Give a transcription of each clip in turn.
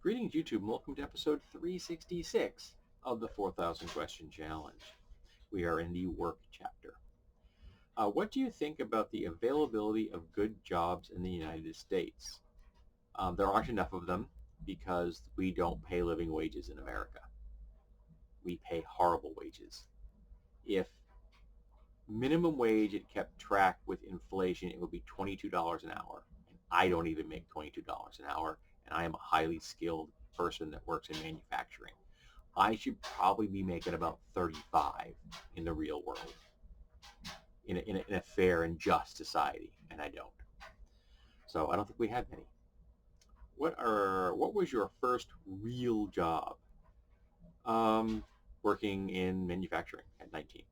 Greetings, YouTube, and welcome to episode 366 of the 4,000 Question Challenge. We are in the work chapter. What do you think about the availability of good jobs in the United States? There aren't enough of them because we don't pay living wages in America. We pay horrible wages. If minimum wage had kept track with inflation, it would be $22 an hour. And I don't even make $22 an hour, and I am a highly skilled person that works in manufacturing. I should probably be making about 35 in the real world, in a fair and just society, and I don't. So I don't think we have many. What was your first real job? Working in manufacturing at 19.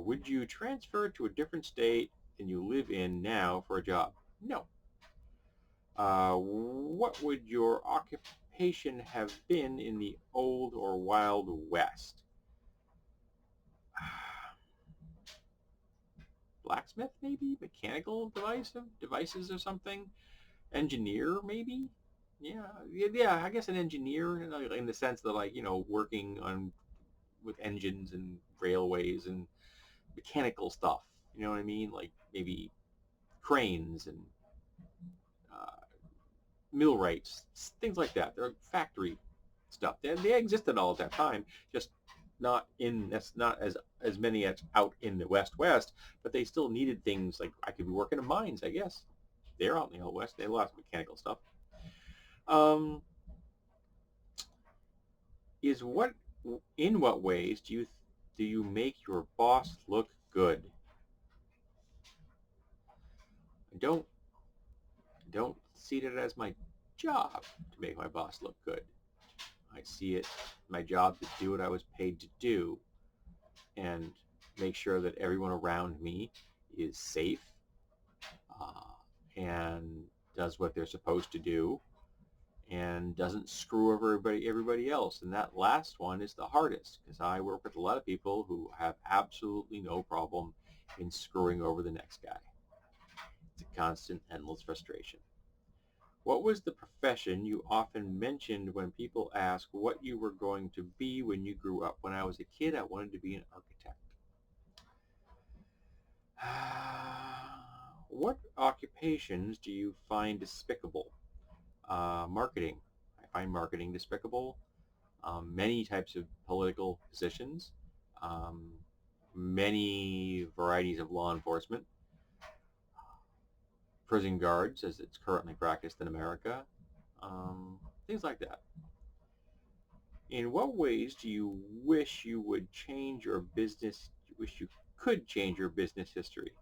Would you transfer to a different state than you live in now for a job? No. What would your occupation have been in the old or wild west? Blacksmith, maybe? Mechanical devices or something? Engineer, maybe? Yeah, I guess an engineer in the sense that, like, working on with engines and railways and mechanical stuff. You know what I mean? Like maybe cranes and millwrights, things like that. They're factory stuff. They existed all at that time, just not as many as out in the West, but they still needed things like I could be working in mines, I guess. They're out in the old West. They have lots of mechanical stuff. In what ways do you make your boss look good? I don't see it as my job to make my boss look good. I see it my job to do what I was paid to do and make sure that everyone around me is safe and does what they're supposed to do and doesn't screw over everybody else. And that last one is the hardest because I work with a lot of people who have absolutely no problem in screwing over the next guy. It's a constant, endless frustration. What was the profession you often mentioned when people ask what you were going to be when you grew up? When I was a kid, I wanted to be an architect. What occupations do you find despicable? Marketing. I find marketing despicable. Many types of political positions. Many varieties of law enforcement. Prison guards, as it's currently practiced in America. Things like that. In what ways do you wish you would change your business, wish you could change your business history?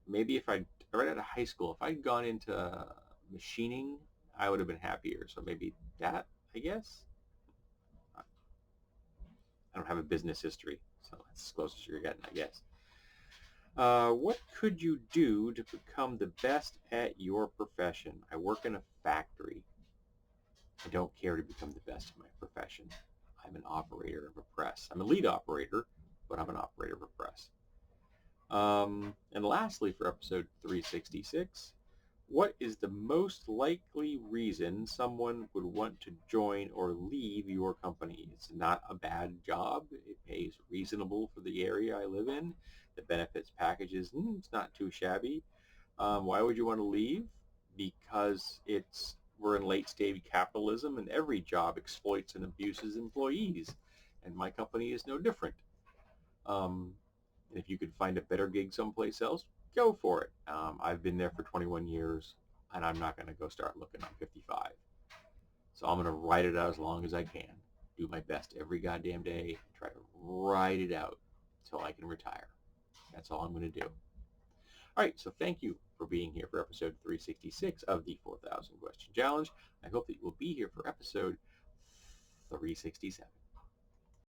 Maybe if right out of high school, if I'd gone into machining, I would have been happier. So maybe that, I guess. I don't have a business history, so that's as close as you're getting, I guess. What could you do to become the best at your profession? I work in a factory. I don't care to become the best at my profession. I'm an operator of a press. I'm a lead operator, but I'm an operator of a press. And lastly, for episode 366, what is the most likely reason someone would want to join or leave your company? It's not a bad job. It pays reasonable for the area I live in. The benefits package is it's not too shabby. Why would you want to leave? Because we're in late stage capitalism and every job exploits and abuses employees. And my company is no different. And if you could find a better gig someplace else, go for it. I've been there for 21 years and I'm not going to go start looking. I'm 55. So I'm going to ride it out as long as I can. Do my best every goddamn day. Try to ride it out until I can retire. That's all I'm going to do. All right, so thank you for being here for episode 366 of the 4,000 Question Challenge. I hope that you will be here for episode 367.